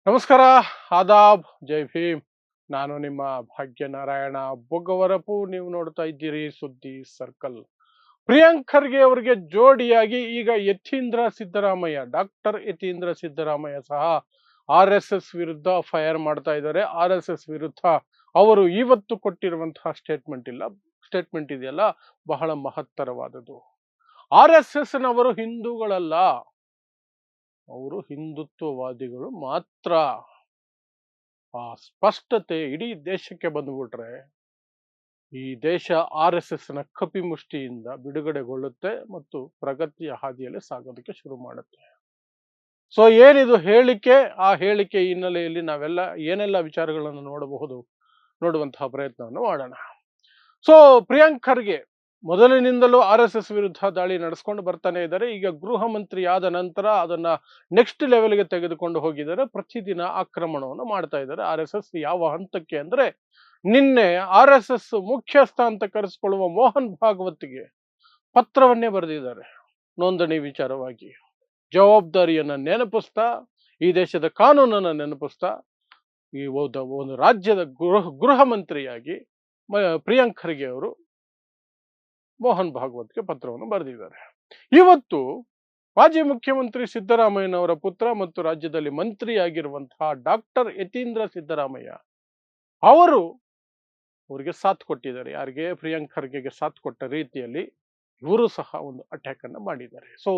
ನಮಸ್ಕಾರ, ಆದಾಬ್, ಜೈ ಭೀಮ್. ನಾನು ನಿಮ್ಮ ಭಾಗ್ಯನಾರಾಯಣ ಬೊಗ್ಗವರಪು. ನೀವು ನೋಡ್ತಾ ಇದ್ದೀರಿ ಸುದ್ದಿ ಸರ್ಕಲ್. ಪ್ರಿಯಾಂಕ್ ಖರ್ಗೆ ಅವರಿಗೆ ಜೋಡಿಯಾಗಿ ಈಗ ಡಾಕ್ಟರ್ ಯತೀಂದ್ರ ಸಿದ್ದರಾಮಯ್ಯ ಸಹ RSS ವಿರುದ್ಧ ಫೈರ್ ಮಾಡ್ತಾ ಇದ್ದಾರೆ. RSS ವಿರುದ್ಧ ಅವರು ಇವತ್ತು ಕೊಟ್ಟಿರುವಂತಹ ಸ್ಟೇಟ್ಮೆಂಟ್ ಇದೆಯಲ್ಲ, ಬಹಳ ಮಹತ್ತರವಾದದ್ದು. RSS ನವರು ಹಿಂದೂಗಳಲ್ಲ, ಅವರು ಹಿಂದುತ್ವವಾದಿಗಳು ಮಾತ್ರ. ಆ ಸ್ಪಷ್ಟತೆ ಇಡೀ ದೇಶಕ್ಕೆ ಬಂದ್ಬಿಟ್ರೆ ಈ ದೇಶ RSS ನ ಕಪಿಮುಷ್ಟಿಯಿಂದ ಬಿಡುಗಡೆಗೊಳ್ಳುತ್ತೆ ಮತ್ತು ಪ್ರಗತಿಯ ಹಾದಿಯಲ್ಲಿ ಸಾಗೋದಕ್ಕೆ ಶುರು ಮಾಡುತ್ತೆ. ಸೊ ಏನಿದು ಹೇಳಿಕೆ, ಆ ಹೇಳಿಕೆ ಹಿನ್ನೆಲೆಯಲ್ಲಿ ನಾವೆಲ್ಲ ಏನೆಲ್ಲ ವಿಚಾರಗಳನ್ನು ನೋಡುವಂತಹ ಪ್ರಯತ್ನವನ್ನು ಮಾಡೋಣ. ಸೊ ಪ್ರಿಯಾಂಕ್ ಖರ್ಗೆ ಮೊದಲಿನಿಂದಲೂ RSS ವಿರುದ್ಧ ದಾಳಿ ನಡೆಸ್ಕೊಂಡು ಬರ್ತಾನೆ ಇದ್ದಾರೆ. ಈಗ ಗೃಹ ಮಂತ್ರಿ ಆದ ನಂತರ ಅದನ್ನ ನೆಕ್ಸ್ಟ್ ಲೆವೆಲ್ಗೆ ತೆಗೆದುಕೊಂಡು ಹೋಗಿದ್ದಾರೆ. ಪ್ರತಿದಿನ ಆಕ್ರಮಣವನ್ನು ಮಾಡ್ತಾ ಇದ್ದಾರೆ. RSS ಯಾವ ಹಂತಕ್ಕೆ ಅಂದ್ರೆ, ನಿನ್ನೆ RSS ಮುಖ್ಯಸ್ಥ ಅಂತ ಕರೆಸಿಕೊಳ್ಳುವ ಮೋಹನ್ ಭಾಗವತ್ಗೆ ಪತ್ರವನ್ನೇ ಬರೆದಿದ್ದಾರೆ. ನೋಂದಣಿ ವಿಚಾರವಾಗಿ ಜವಾಬ್ದಾರಿಯನ್ನ ನೆನಪಿಸ್ತಾ, ಈ ದೇಶದ ಕಾನೂನನ್ನ ನೆನಪಿಸ್ತಾ, ಈ ಒಂದು ರಾಜ್ಯದ ಗೃಹ ಮಂತ್ರಿಯಾಗಿ ಪ್ರಿಯಾಂಕ್ ಖರ್ಗೆ ಅವರು ಮೋಹನ್ ಭಾಗವತ್ಗೆ ಪತ್ರವನ್ನು ಬರೆದಿದ್ದಾರೆ. ಇವತ್ತು ಮಾಜಿ ಮುಖ್ಯಮಂತ್ರಿ ಸಿದ್ದರಾಮಯ್ಯನವರ ಪುತ್ರ ಮತ್ತು ರಾಜ್ಯದಲ್ಲಿ ಮಂತ್ರಿಯಾಗಿರುವಂತಹ ಡಾಕ್ಟರ್ ಯತೀಂದ್ರ ಸಿದ್ದರಾಮಯ್ಯ ಅವರು ಅವರಿಗೆ ಸಾಥ್ ಕೊಟ್ಟಿದ್ದಾರೆ. ಯಾರಿಗೆ? ಪ್ರಿಯಾಂಕ್ ಖರ್ಗೆಗೆ ಸಾಥ್ ಕೊಟ್ಟ ರೀತಿಯಲ್ಲಿ ಇವರು ಸಹ ಒಂದು ಅಟ್ಯಾಕ್ ಅನ್ನು ಮಾಡಿದ್ದಾರೆ. ಸೊ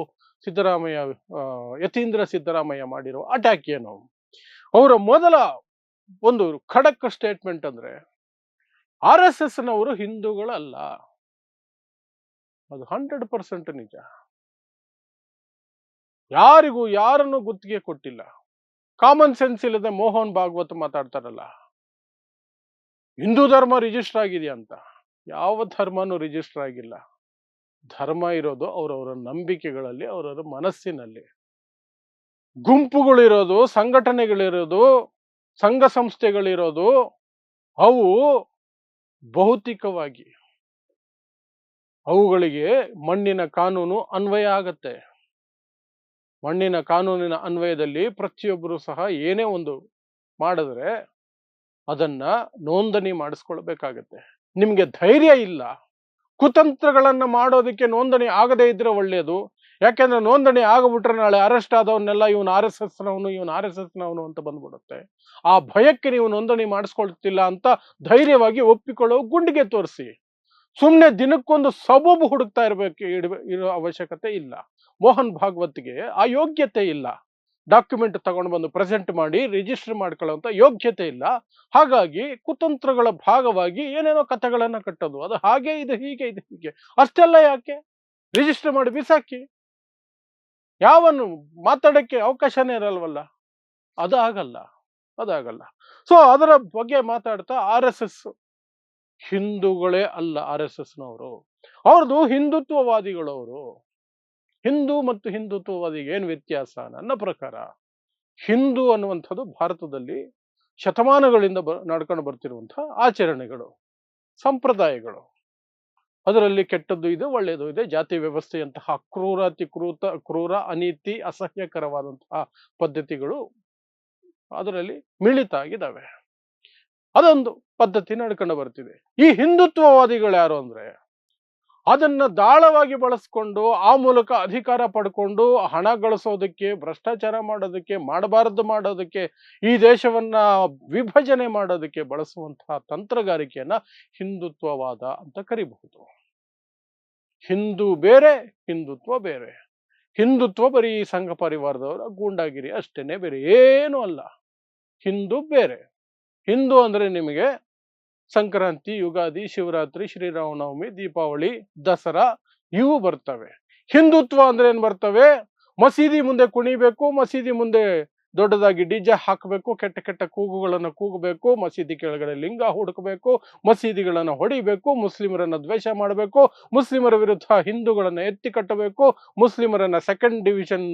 ಯತೀಂದ್ರ ಸಿದ್ದರಾಮಯ್ಯ ಮಾಡಿರೋ ಅಟ್ಯಾಕ್ ಏನು? ಅವರ ಮೊದಲ ಒಂದು ಖಡಕ್ ಸ್ಟೇಟ್ಮೆಂಟ್ ಅಂದ್ರೆ, RSS ನವರು ಹಿಂದೂಗಳಲ್ಲ. ಅದು 100% ನಿಜ. ಯಾರನ್ನು ಗುತ್ತಿಗೆ ಕೊಟ್ಟಿಲ್ಲ. ಕಾಮನ್ ಸೆನ್ಸ್ ಇಲ್ಲದೆ ಮೋಹನ್ ಭಾಗವತ್ ಮಾತಾಡ್ತಾರಲ್ಲ, ಹಿಂದೂ ಧರ್ಮ ರಿಜಿಸ್ಟರ್ ಆಗಿದೆಯಾ ಅಂತ. ಯಾವ ಧರ್ಮನೂ ರಿಜಿಸ್ಟರ್ ಆಗಿಲ್ಲ. ಧರ್ಮ ಇರೋದು ಅವರವರ ನಂಬಿಕೆಗಳಲ್ಲಿ, ಅವರವರ ಮನಸ್ಸಿನಲ್ಲಿ. ಗುಂಪುಗಳಿರೋದು, ಸಂಘಟನೆಗಳಿರೋದು, ಸಂಘ ಸಂಸ್ಥೆಗಳಿರೋದು, ಅವು ಭೌತಿಕವಾಗಿ ಅವುಗಳಿಗೆ ಮಣ್ಣಿನ ಕಾನೂನು ಅನ್ವಯ ಆಗತ್ತೆ. ಮಣ್ಣಿನ ಕಾನೂನಿನ ಅನ್ವಯದಲ್ಲಿ ಪ್ರತಿಯೊಬ್ಬರು ಸಹ ಏನೇ ಒಂದು ಮಾಡಿದ್ರೆ ಅದನ್ನ ನೋಂದಣಿ ಮಾಡಿಸ್ಕೊಳ್ಬೇಕಾಗತ್ತೆ. ನಿಮ್ಗೆ ಧೈರ್ಯ ಇಲ್ಲ, ಕುತಂತ್ರಗಳನ್ನ ಮಾಡೋದಕ್ಕೆ ನೋಂದಣಿ ಆಗದೇ ಇದ್ರೆ ಒಳ್ಳೆಯದು. ಯಾಕೆಂದ್ರೆ ನೋಂದಣಿ ಆಗಬಿಟ್ರೆ ನಾಳೆ ಅರೆಸ್ಟ್ ಆದವನ್ನೆಲ್ಲ ಇವನು RSS ನವನು ಅಂತ ಬಂದ್ಬಿಡುತ್ತೆ. ಆ ಭಯಕ್ಕೆ ನೀವು ನೋಂದಣಿ ಮಾಡಿಸ್ಕೊಳ್ತಿಲ್ಲ ಅಂತ ಧೈರ್ಯವಾಗಿ ಒಪ್ಪಿಕೊಳ್ಳೋ ಗುಂಡಿಗೆ ತೋರಿಸಿ. ಸುಮ್ಮನೆ ದಿನಕ್ಕೊಂದು ಸಬೂಬು ಹುಡುಕ್ತಾ ಇರೋ ಅವಶ್ಯಕತೆ ಇಲ್ಲ. ಮೋಹನ್ ಭಾಗವತ್ಗೆ ಆ ಯೋಗ್ಯತೆ ಇಲ್ಲ. ಡಾಕ್ಯುಮೆಂಟ್ ತಗೊಂಡು ಬಂದು ಪ್ರೆಸೆಂಟ್ ಮಾಡಿ ರಿಜಿಸ್ಟರ್ ಮಾಡ್ಕೊಳ್ಳುವಂತ ಯೋಗ್ಯತೆ ಇಲ್ಲ. ಹಾಗಾಗಿ ಕುತಂತ್ರಗಳ ಭಾಗವಾಗಿ ಏನೇನೋ ಕಥೆಗಳನ್ನ ಕಟ್ಟೋದು, ಅದು ಹಾಗೆ, ಇದು ಹೀಗೆ, ಇದು ಹೀಗೆ. ಅಷ್ಟೆಲ್ಲ ಯಾಕೆ? ರಿಜಿಸ್ಟರ್ ಮಾಡಿ ಬಿಸಾಕಿ. ಯಾವನು ಮಾತಾಡಕ್ಕೆ ಅವಕಾಶನೇ ಇರಲ್ವಲ್ಲ. ಅದಾಗಲ್ಲ. ಸೊ ಅದರ ಬಗ್ಗೆ ಮಾತಾಡ್ತಾ, RSS ಹಿಂದೂಗಳೇ ಅಲ್ಲ RSS ನವರು, ಅವ್ರದ್ದು ಹಿಂದುತ್ವವಾದಿಗಳವರು. ಹಿಂದೂ ಮತ್ತು ಹಿಂದುತ್ವವಾದಿಗೆ ಏನು ವ್ಯತ್ಯಾಸ? ನನ್ನ ಪ್ರಕಾರ ಹಿಂದೂ ಅನ್ನುವಂಥದ್ದು ಭಾರತದಲ್ಲಿ ಶತಮಾನಗಳಿಂದ ನಡ್ಕೊಂಡು ಬರ್ತಿರುವಂತಹ ಆಚರಣೆಗಳು, ಸಂಪ್ರದಾಯಗಳು. ಅದರಲ್ಲಿ ಕೆಟ್ಟದ್ದು ಇದೆ, ಒಳ್ಳೆಯದು ಇದೆ. ಜಾತಿ ವ್ಯವಸ್ಥೆಯಂತಹ ಕ್ರೂರ, ಅನೀತಿ, ಅಸಹ್ಯಕರವಾದಂತಹ ಪದ್ಧತಿಗಳು ಅದರಲ್ಲಿ ಮಿಳಿತ ಆಗಿದ್ದಾವೆ. ಅದೊಂದು ಪದ್ಧತಿ ನಡ್ಕೊಂಡು ಬರ್ತಿದೆ. ಈ ಹಿಂದುತ್ವವಾದಿಗಳು ಯಾರು ಅಂದ್ರೆ, ಅದನ್ನ ದಾಳವಾಗಿ ಬಳಸ್ಕೊಂಡು ಆ ಮೂಲಕ ಅಧಿಕಾರ ಪಡ್ಕೊಂಡು ಹಣ ಗಳಿಸೋದಕ್ಕೆ, ಭ್ರಷ್ಟಾಚಾರ ಮಾಡೋದಕ್ಕೆ, ಈ ದೇಶವನ್ನ ವಿಭಜನೆ ಮಾಡೋದಕ್ಕೆ ಬಳಸುವಂತಹ ತಂತ್ರಗಾರಿಕೆಯನ್ನ ಹಿಂದುತ್ವವಾದ ಅಂತ ಕರಿಬಹುದು. ಹಿಂದೂ ಬೇರೆ, ಹಿಂದುತ್ವ ಬೇರೆ. ಹಿಂದುತ್ವ ಬರೀ ಸಂಘ ಪರಿವಾರದವರ ಗೂಂಡಾಗಿರಿ ಅಷ್ಟೇನೆ, ಬೇರೆ ಏನೂ ಅಲ್ಲ. ಹಿಂದೂ ಬೇರೆ. ಹಿಂದೂ ಅಂದ್ರೆ ನಿಮಗೆ ಸಂಕ್ರಾಂತಿ, ಯುಗಾದಿ, ಶಿವರಾತ್ರಿ, ಶ್ರೀರಾಮನವಮಿ, ದೀಪಾವಳಿ, ದಸರಾ ಇವು ಬರ್ತವೆ. ಹಿಂದುತ್ವ ಅಂದ್ರೆ ಏನ್ ಬರ್ತವೆ? ಮಸೀದಿ ಮುಂದೆ ಕುಣಿಬೇಕು, ಮಸೀದಿ ಮುಂದೆ ದೊಡ್ಡದಾಗಿ DJ ಹಾಕಬೇಕು, ಕೆಟ್ಟ ಕೂಗುಗಳನ್ನು ಕೂಗಬೇಕು, ಮಸೀದಿ ಕೆಳಗಡೆ ಲಿಂಗ ಹುಡುಕಬೇಕು, ಮಸೀದಿಗಳನ್ನು ಹೊಡಿಬೇಕು, ಮುಸ್ಲಿಮರನ್ನ ದ್ವೇಷ ಮಾಡಬೇಕು, ಮುಸ್ಲಿಮರ ವಿರುದ್ಧ ಹಿಂದೂಗಳನ್ನ ಎತ್ತಿ ಕಟ್ಟಬೇಕು, ಮುಸ್ಲಿಮರನ್ನ ಸೆಕೆಂಡ್ ಡಿವಿಷನ್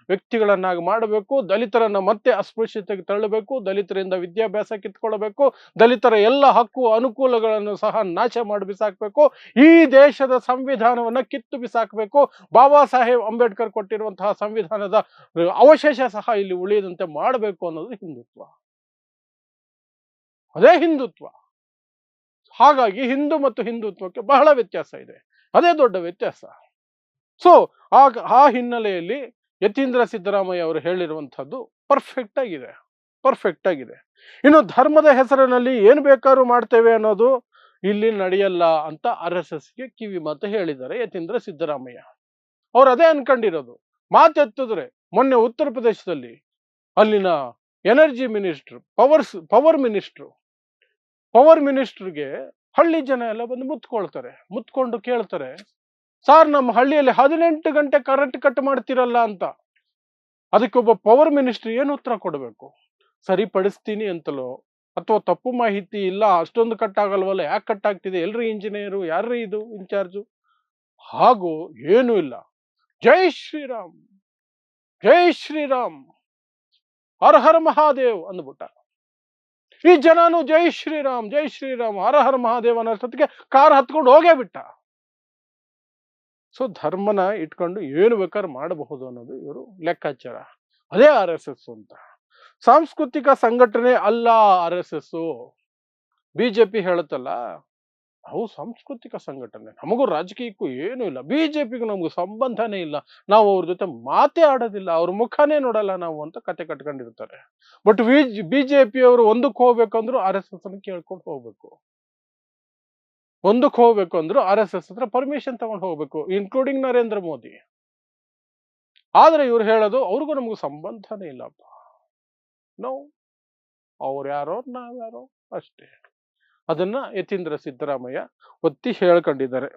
ವ್ಯಕ್ತಿಗಳನ್ನಾಗಿ ಮಾಡಬೇಕು, ದಲಿತರನ್ನ ಮತ್ತೆ ಅಸ್ಪೃಶ್ಯತೆಗೆ ತಳ್ಳಬೇಕು, ದಲಿತರಿಂದ ವಿದ್ಯಾಭ್ಯಾಸ ಕಿತ್ಕೊಳ್ಬೇಕು, ದಲಿತರ ಎಲ್ಲ ಹಕ್ಕು ಅನುಕೂಲಗಳನ್ನು ಸಹ ನಾಶ ಮಾಡಿ ಬಿಸಾಕಬೇಕು, ಈ ದೇಶದ ಸಂವಿಧಾನವನ್ನ ಕಿತ್ತು ಬಿಸಾಕಬೇಕು, ಬಾಬಾ ಸಾಹೇಬ್ ಅಂಬೇಡ್ಕರ್ ಕೊಟ್ಟಿರುವಂತಹ ಸಂವಿಧಾನದ ಅವಶೇಷ ಸಹ ಇಲ್ಲಿ ಉಳಿಯದಂತೆ ಹೇಳಿದಂತೆ ಮಾಡಬೇಕು ಅನ್ನೋದು ಹಿಂದುತ್ವ. ಅದೇ ಹಿಂದುತ್ವ. ಹಾಗಾಗಿ ಹಿಂದೂ ಮತ್ತು ಹಿಂದುತ್ವಕ್ಕೆ ಬಹಳ ವ್ಯತ್ಯಾಸ ಇದೆ. ಅದೇ ದೊಡ್ಡ ವ್ಯತ್ಯಾಸ. ಸೊ ಆ ಹಿನ್ನೆಲೆಯಲ್ಲಿ ಯತೀಂದ್ರ ಸಿದ್ದರಾಮಯ್ಯ ಅವರು ಹೇಳಿರುವಂತಹದ್ದು ಪರ್ಫೆಕ್ಟ್ ಆಗಿದೆ, ಪರ್ಫೆಕ್ಟ್ ಆಗಿದೆ. ಇನ್ನು ಧರ್ಮದ ಹೆಸರಿನಲ್ಲಿ ಏನ್ ಬೇಕಾದ್ರೂ ಮಾಡ್ತೇವೆ ಅನ್ನೋದು ಇಲ್ಲಿ ನಡೆಯಲ್ಲ ಅಂತ RSSಗೆ ಕಿವಿ ಮಾತು ಹೇಳಿದ್ದಾರೆ ಯತೀಂದ್ರ ಸಿದ್ದರಾಮಯ್ಯ. ಅವ್ರು ಅದೇ ಅನ್ಕೊಂಡಿರೋದು. ಮಾತೆತ್ತಿದ್ರೆ ಮೊನ್ನೆ ಉತ್ತರ ಪ್ರದೇಶದಲ್ಲಿ ಅಲ್ಲಿನ ಎನರ್ಜಿ ಮಿನಿಸ್ಟರ್, ಪವರ್ ಮಿನಿಸ್ಟರ್ಗೆ ಹಳ್ಳಿ ಜನ ಎಲ್ಲ ಬಂದು ಮುತ್ಕೊಂಡು ಕೇಳ್ತಾರೆ, ಸಾರ್ ನಮ್ಮ ಹಳ್ಳಿಯಲ್ಲಿ 18 ಗಂಟೆ ಕರೆಂಟ್ ಕಟ್ ಮಾಡ್ತಿರಲ್ಲ ಅಂತ. ಅದಕ್ಕೊಬ್ಬ ಪವರ್ ಮಿನಿಸ್ಟರ್ ಏನು ಉತ್ತರ ಕೊಡಬೇಕು? ಸರಿಪಡಿಸ್ತೀನಿ ಅಂತಲೋ ಅಥವಾ ತಪ್ಪು ಮಾಹಿತಿ ಇಲ್ಲ, ಅಷ್ಟೊಂದು ಕಟ್ ಆಗಲ್ವಲ್ಲ, ಯಾಕೆ ಕಟ್ ಆಗ್ತಿದೆ, ಎಲ್ರಿ ಇಂಜಿನಿಯರು, ಯಾರ್ರೀ ಇದು ಇನ್ಚಾರ್ಜು? ಹಾಗೂ ಏನೂ ಇಲ್ಲ. ಜೈ ಶ್ರೀರಾಮ್, ಜೈ ಶ್ರೀರಾಮ್, ಹರ ಹರ ಮಹಾದೇವ್ ಅಂದ್ಬಿಟ್ಟ. ಈ ಜನನು ಜೈ ಶ್ರೀರಾಮ್, ಜೈ ಶ್ರೀರಾಮ್, ಹರ ಹರ ಮಹಾದೇವ್ ಅನ್ನೋಷ್ಟೊತ್ತಿಗೆ ಕಾರ್ ಹತ್ಕೊಂಡು ಹೋಗೇ ಬಿಟ್ಟ. ಸೊ ಧರ್ಮನ ಇಟ್ಕೊಂಡು ಏನು ಬೇಕಾದ್ರೂ ಮಾಡಬಹುದು ಅನ್ನೋದು ಇವರು ಲೆಕ್ಕಾಚಾರ. ಅದೇ RSS ಅಂತ. ಸಾಂಸ್ಕೃತಿಕ ಸಂಘಟನೆ ಅಲ್ಲ RSS. ಬಿಜೆಪಿ ಹೇಳುತ್ತಲ್ಲ, ನಾವು ಸಾಂಸ್ಕೃತಿಕ ಸಂಘಟನೆ, ನಮಗೂ ರಾಜಕೀಯಕ್ಕೂ ಏನೂ ಇಲ್ಲ, ಬಿಜೆಪಿಗೂ ನಮಗೂ ಸಂಬಂಧನೇ ಇಲ್ಲ, ನಾವು ಅವ್ರ ಜೊತೆ ಮಾತೇ ಆಡೋದಿಲ್ಲ, ಅವ್ರ ಮುಖನೇ ನೋಡಲ್ಲ ನಾವು ಅಂತ ಕತೆ ಕಟ್ಕೊಂಡಿರ್ತಾರೆ. ಬಟ್ ಬಿಜೆಪಿ ಅವರು ಒಂದಕ್ಕೆ ಹೋಗ್ಬೇಕಂದ್ರು RSS ಅನ್ನು ಕೇಳ್ಕೊಂಡು ಹೋಗ್ಬೇಕು. ಒಂದಕ್ಕೆ ಹೋಗ್ಬೇಕು ಅಂದ್ರು RSS ಹತ್ರ ಪರ್ಮಿಷನ್ ತಗೊಂಡು ಹೋಗ್ಬೇಕು, ಇನ್ಕ್ಲೂಡಿಂಗ್ ನರೇಂದ್ರ ಮೋದಿ. ಆದ್ರೆ ಇವ್ರು ಹೇಳೋದು ಅವ್ರಿಗೂ ನಮಗೂ ಸಂಬಂಧನೇ ಇಲ್ಲಪ್ಪ, ನಾವು ಅವ್ರು ಯಾರೋ ನಾವ್ಯಾರೋ ಅಷ್ಟೇ. ಅದನ್ನ ಯತೀಂದ್ರ ಸಿದ್ದರಾಮಯ್ಯ ಒತ್ತಿ ಹೇಳ್ಕೊಂಡಿದ್ದಾರೆ.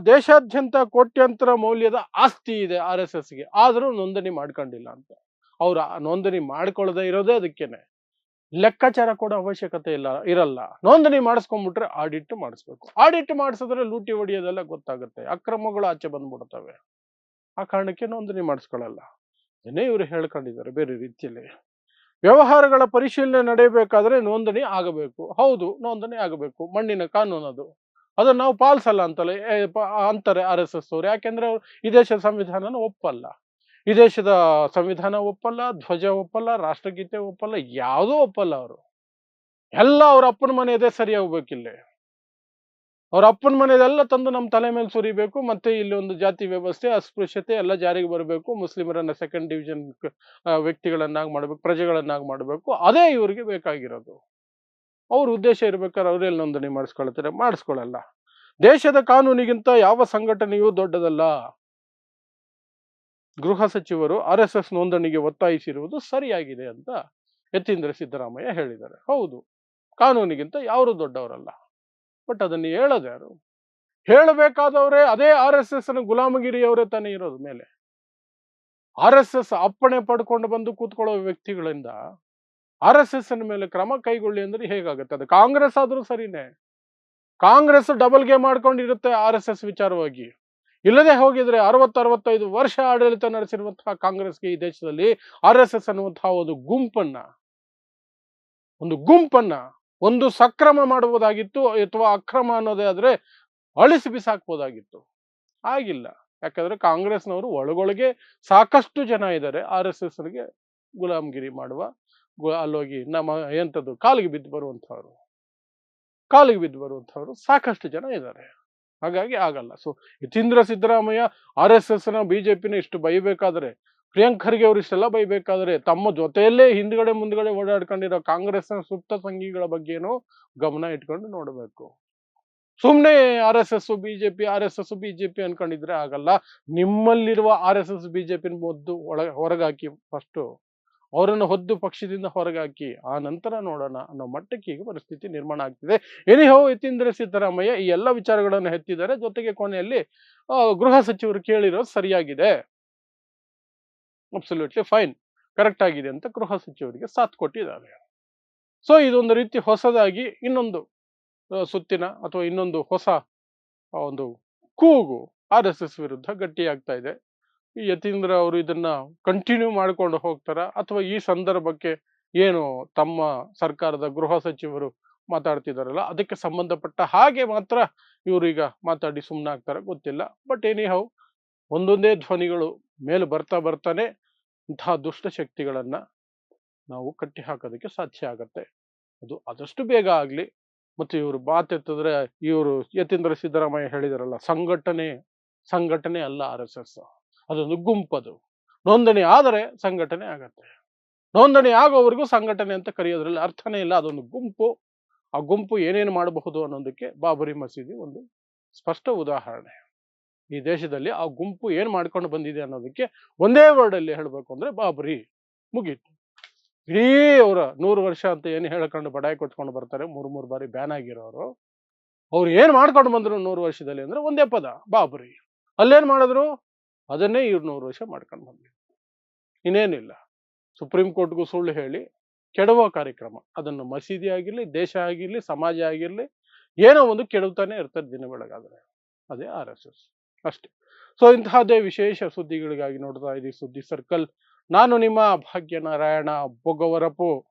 ದೇಶಾದ್ಯಂತ ಕೋಟ್ಯಾಂತರ ಮೌಲ್ಯದ ಆಸ್ತಿ ಇದೆ RSSಗೆ, ಆದ್ರೂ ನೋಂದಣಿ ಮಾಡ್ಕೊಂಡಿಲ್ಲ ಅಂತ. ಅವ್ರು ನೋಂದಣಿ ಮಾಡ್ಕೊಳ್ಳದೆ ಇರೋದೇ ಅದಕ್ಕೇನೆ. ಲೆಕ್ಕಾಚಾರ ಕೂಡ ಅವಶ್ಯಕತೆ ಇರಲ್ಲ. ನೋಂದಣಿ ಮಾಡಿಸ್ಕೊಂಡ್ಬಿಟ್ರೆ ಆಡಿಟ್ ಮಾಡಿಸ್ಬೇಕು. ಆಡಿಟ್ ಮಾಡಿಸಿದ್ರೆ ಲೂಟಿ ಹೊಡಿಯೋದೆಲ್ಲ ಗೊತ್ತಾಗುತ್ತೆ, ಅಕ್ರಮಗಳು ಆಚೆ ಬಂದ್ಬಿಡ್ತವೆ. ಆ ಕಾರಣಕ್ಕೆ ನೋಂದಣಿ ಮಾಡಿಸ್ಕೊಳ್ಳಲ್ಲ. ಅದನ್ನೇ ಇವರು ಹೇಳ್ಕೊಂಡಿದ್ದಾರೆ ಬೇರೆ ರೀತಿಯಲ್ಲಿ. ವ್ಯವಹಾರಗಳ ಪರಿಶೀಲನೆ ನಡೆಯಬೇಕಾದ್ರೆ ನೋಂದಣಿ ಆಗಬೇಕು. ಹೌದು, ನೋಂದಣಿ ಆಗಬೇಕು, ಮಣ್ಣಿನ ಕಾನೂನು ಅದು. ಅದನ್ನ ನಾವು ಪಾಲಿಸಲ್ಲ ಅಂತಾರೆ RSS ಅವರು. ಯಾಕೆಂದ್ರೆ ಈ ದೇಶದ ಸಂವಿಧಾನನ ಒಪ್ಪಲ್ಲ, ಈ ದೇಶದ ಸಂವಿಧಾನ ಒಪ್ಪಲ್ಲ, ಧ್ವಜ ಒಪ್ಪಲ್ಲ, ರಾಷ್ಟ್ರಗೀತೆ ಒಪ್ಪಲ್ಲ, ಯಾವುದೂ ಒಪ್ಪಲ್ಲ. ಅವರು ಎಲ್ಲ ಅವ್ರ ಅಪ್ಪನ ಮನೆಯದೇ ಸರಿ ಹೋಗ್ಬೇಕಿಲ್ಲಿ. ಅವ್ರ ಅಪ್ಪನ ಮನೆಯದೆಲ್ಲ ತಂದು ನಮ್ಮ ತಲೆ ಮೇಲೆ ಸುರಿಬೇಕು, ಮತ್ತೆ ಇಲ್ಲಿ ಒಂದು ಜಾತಿ ವ್ಯವಸ್ಥೆ, ಅಸ್ಪೃಶ್ಯತೆ ಎಲ್ಲ ಜಾರಿಗೆ ಬರಬೇಕು, ಮುಸ್ಲಿಮರನ್ನ ಸೆಕೆಂಡ್ ಡಿವಿಷನ್ ವ್ಯಕ್ತಿಗಳನ್ನಾಗಿ ಮಾಡ್ಬೇಕು, ಪ್ರಜೆಗಳನ್ನಾಗಿ ಮಾಡಬೇಕು. ಅದೇ ಇವರಿಗೆ ಬೇಕಾಗಿರೋದು. ಅವ್ರ ಉದ್ದೇಶ ಇರ್ಬೇಕಾದ್ರೆ ಅವರೆಲ್ಲಿ ನೋಂದಣಿ ಮಾಡಿಸ್ಕೊಳ್ಳಲ್ಲ. ದೇಶದ ಕಾನೂನಿಗಿಂತ ಯಾವ ಸಂಘಟನೆಯೂ ದೊಡ್ಡದಲ್ಲ. ಗೃಹ ಸಚಿವರು RSS ನೋಂದಣಿಗೆ ಒತ್ತಾಯಿಸಿರುವುದು ಸರಿಯಾಗಿದೆ ಅಂತ ಯತೀಂದ್ರ ಸಿದ್ದರಾಮಯ್ಯ ಹೇಳಿದ್ದಾರೆ. ಹೌದು, ಕಾನೂನಿಗಿಂತ ಯಾರು ದೊಡ್ಡವರಲ್ಲ. ಬಟ್ ಅದನ್ನು ಹೇಳೋದು ಯಾರು? ಹೇಳಬೇಕಾದವರೇ ಅದೇ RSS ಗುಲಾಮಗಿರಿಯವರೇ ತಾನೇ ಇರೋದು ಮೇಲೆ. RSS ಅಪ್ಪಣೆ ಪಡ್ಕೊಂಡು ಬಂದು ಕೂತ್ಕೊಳ್ಳೋ ವ್ಯಕ್ತಿಗಳಿಂದ RSS ಮೇಲೆ ಕ್ರಮ ಕೈಗೊಳ್ಳಿ ಅಂದ್ರೆ ಹೇಗಾಗುತ್ತೆ? ಅದು ಕಾಂಗ್ರೆಸ್ ಆದ್ರೂ ಸರಿನೇ. ಕಾಂಗ್ರೆಸ್ ಡಬಲ್ ಗೇಮ್ ಮಾಡ್ಕೊಂಡಿರುತ್ತೆ RSS ವಿಚಾರವಾಗಿ. ಇಲ್ಲದೆ ಹೋಗಿದ್ರೆ 60-65 ವರ್ಷ ಆಡಳಿತ ನಡೆಸಿರುವಂತಹ ಕಾಂಗ್ರೆಸ್ಗೆ ಈ ದೇಶದಲ್ಲಿ RSS ಅನ್ನುವಂತಹ ಒಂದು ಗುಂಪನ್ನ ಒಂದು ಸಕ್ರಮ ಮಾಡಬಹುದಾಗಿತ್ತು, ಅಥವಾ ಅಕ್ರಮ ಅನ್ನೋದೇ ಆದ್ರೆ ಅಳಿಸಿ ಬಿಸಾಕ್ಬೋದಾಗಿತ್ತು. ಆಗಿಲ್ಲ. ಯಾಕಂದ್ರೆ ಕಾಂಗ್ರೆಸ್ನವರು ಒಳಗೊಳಗೆ ಸಾಕಷ್ಟು ಜನ ಇದ್ದಾರೆ RSSಗೆ ಗುಲಾಮಗಿರಿ ಮಾಡುವ, ಅಲ್ಲೋಗಿ ನಮ್ಮ ಎಂಥದ್ದು ಕಾಲಿಗೆ ಬಿದ್ದು ಬರುವಂತಹವರು ಸಾಕಷ್ಟು ಜನ ಇದ್ದಾರೆ. ಹಾಗಾಗಿ ಆಗಲ್ಲ. ಸೊ ಯತೀಂದ್ರ ಸಿದ್ದರಾಮಯ್ಯ RSSನ ಬಿಜೆಪಿನ ಇಷ್ಟು ಬೈಬೇಕಾದ್ರೆ, ಪ್ರಿಯಾಂಕ್ ಖರ್ಗೆ ಅವರು ಇಷ್ಟೆಲ್ಲ ಬೈಬೇಕಾದ್ರೆ, ತಮ್ಮ ಜೊತೆಯಲ್ಲೇ ಹಿಂದ್ಗಡೆ ಮುಂದ್ಗಡೆ ಓಡಾಡ್ಕೊಂಡಿರೋ ಕಾಂಗ್ರೆಸ್ನ ಸುಪ್ತ ಸಂಘಿಗಳ ಬಗ್ಗೆನೂ ಗಮನ ಇಟ್ಕೊಂಡು ನೋಡಬೇಕು. ಸುಮ್ನೆ RSS ಬಿಜೆಪಿ ಅನ್ಕೊಂಡಿದ್ರೆ ಆಗಲ್ಲ. ನಿಮ್ಮಲ್ಲಿರುವ RSS ಬಿಜೆಪಿನ ಮೊದ್ದು ಹೊರಗಾಕಿ, ಫಸ್ಟ್ ಅವರನ್ನು ಹೊದ್ದು ಪಕ್ಷದಿಂದ ಹೊರಗಾಕಿ, ಆ ನಂತರ ನೋಡೋಣ ಅನ್ನೋ ಮಟ್ಟಕ್ಕೆ ಈಗ ಪರಿಸ್ಥಿತಿ ನಿರ್ಮಾಣ ಆಗ್ತಿದೆ. ಎನಿಹೌ, ಯತೀಂದ್ರ ಸಿದ್ದರಾಮಯ್ಯ ಈ ಎಲ್ಲ ವಿಚಾರಗಳನ್ನು ಎತ್ತಿದ್ದಾರೆ. ಜೊತೆಗೆ ಕೊನೆಯಲ್ಲಿ ಗೃಹ ಸಚಿವರು ಕೇಳಿರೋದು ಸರಿಯಾಗಿದೆ, ಅಬ್ಸಲ್ಯೂಟ್ಲಿ ಫೈನ್, ಕರೆಕ್ಟ್ ಆಗಿದೆ ಅಂತ ಗೃಹ ಸಚಿವರಿಗೆ ಸಾಥ್ ಕೊಟ್ಟಿದ್ದಾರೆ. ಸೊ ಇದೊಂದು ರೀತಿ ಹೊಸದಾಗಿ ಇನ್ನೊಂದು ಸುತ್ತಿನ ಅಥವಾ ಇನ್ನೊಂದು ಹೊಸ ಒಂದು ಕೂಗು RSS ವಿರುದ್ಧ ಗಟ್ಟಿಯಾಗ್ತಾ ಇದೆ. ಈ ಯತೀಂದ್ರ ಅವರು ಇದನ್ನ ಕಂಟಿನ್ಯೂ ಮಾಡ್ಕೊಂಡು ಹೋಗ್ತಾರ, ಅಥವಾ ಈ ಸಂದರ್ಭಕ್ಕೆ ಏನು ತಮ್ಮ ಸರ್ಕಾರದ ಗೃಹ ಸಚಿವರು ಮಾತಾಡ್ತಿದಾರಲ್ಲ ಅದಕ್ಕೆ ಸಂಬಂಧಪಟ್ಟ ಹಾಗೆ ಮಾತ್ರ ಇವರೀಗ ಮಾತಾಡಿ ಸುಮ್ಮನಾಗ್ತಾರ ಗೊತ್ತಿಲ್ಲ. ಬಟ್ ಎನಿಹೌ, ಒಂದೊಂದೇ ಧ್ವನಿಗಳು ಮೇಲೆ ಬರ್ತಾನೆ ಇಂತಹ ದುಷ್ಟ ಶಕ್ತಿಗಳನ್ನ ನಾವು ಕಟ್ಟಿ ಹಾಕೋದಕ್ಕೆ ಸಾಧ್ಯ ಆಗತ್ತೆ. ಅದು ಆದಷ್ಟು ಬೇಗ ಆಗ್ಲಿ. ಮತ್ತು ಇವರು ಮಾತೆತ್ತಿದ್ರೆ ಇವರು ಯತೀಂದ್ರ ಸಿದ್ದರಾಮಯ್ಯ ಹೇಳಿದಾರಲ್ಲ, ಸಂಘಟನೆ ಅಲ್ಲ RSS, ಅದೊಂದು ಗುಂಪದು. ನೋಂದಣಿ ಆದರೆ ಸಂಘಟನೆ ಆಗತ್ತೆ. ನೋಂದಣಿ ಆಗೋವರೆಗೂ ಸಂಘಟನೆ ಅಂತ ಕರೆಯೋದ್ರಲ್ಲಿ ಅರ್ಥನೇ ಇಲ್ಲ. ಅದೊಂದು ಗುಂಪು. ಆ ಗುಂಪು ಏನೇನು ಮಾಡಬಹುದು ಅನ್ನೋದಕ್ಕೆ ಬಾಬರಿ ಮಸೀದಿ ಒಂದು ಸ್ಪಷ್ಟ ಉದಾಹರಣೆ. ಈ ದೇಶದಲ್ಲಿ ಆ ಗುಂಪು ಏನ್ ಮಾಡ್ಕೊಂಡು ಬಂದಿದೆ ಅನ್ನೋದಕ್ಕೆ ಒಂದೇ ವರ್ಡ್ ಅಲ್ಲಿ ಹೇಳ್ಬೇಕು ಅಂದ್ರೆ ಬಾಬರಿ. ಮುಗೀತು. ಇಡೀ ಅವರ 100 ವರ್ಷ ಅಂತ ಏನು ಹೇಳ್ಕೊಂಡು ಬಡಾಯಿ ಕೊಚ್ಕೊಂಡು ಬರ್ತಾರೆ, 3 ಬಾರಿ ಬ್ಯಾನ್ ಆಗಿರೋರು, ಅವ್ರು ಏನ್ ಮಾಡ್ಕೊಂಡು ಬಂದ್ರು 100 ವರ್ಷದಲ್ಲಿ ಅಂದ್ರೆ ಒಂದೇ ಪದ, ಬಾಬರಿ. ಅಲ್ಲೇನ್ ಮಾಡಿದ್ರು ಅದನ್ನೇ ಇವ್ರು 100 ವರ್ಷ ಮಾಡ್ಕೊಂಡು ಬಂದ್ರು. ಇನ್ನೇನಿಲ್ಲ. ಸುಪ್ರೀಂ ಕೋರ್ಟ್ಗೂ ಸುಳ್ಳು ಹೇಳಿ ಕೆಡವೋ ಕಾರ್ಯಕ್ರಮ. ಅದನ್ನು ಮಸೀದಿ ಆಗಿರ್ಲಿ, ದೇಶ ಆಗಿರ್ಲಿ, ಸಮಾಜ ಆಗಿರ್ಲಿ, ಏನೋ ಒಂದು ಕೆಡವ್ತಾನೆ ಇರ್ತಾರೆ ದಿನ ಬೆಳಗಾದ್ರೆ. ಅದೇ RSS ಅಷ್ಟೇ. ಸೊ ಇಂತಹದ್ದೇ ವಿಶೇಷ ಸುದ್ದಿಗಳಿಗಾಗಿ ನೋಡ್ತಾ ಇದ್ದೀವಿ ಸುದ್ದಿ ಸರ್ಕಲ್. ನಾನು ನಿಮ್ಮ ಭಾಗ್ಯನಾರಾಯಣ ಬೊಗವರಪು.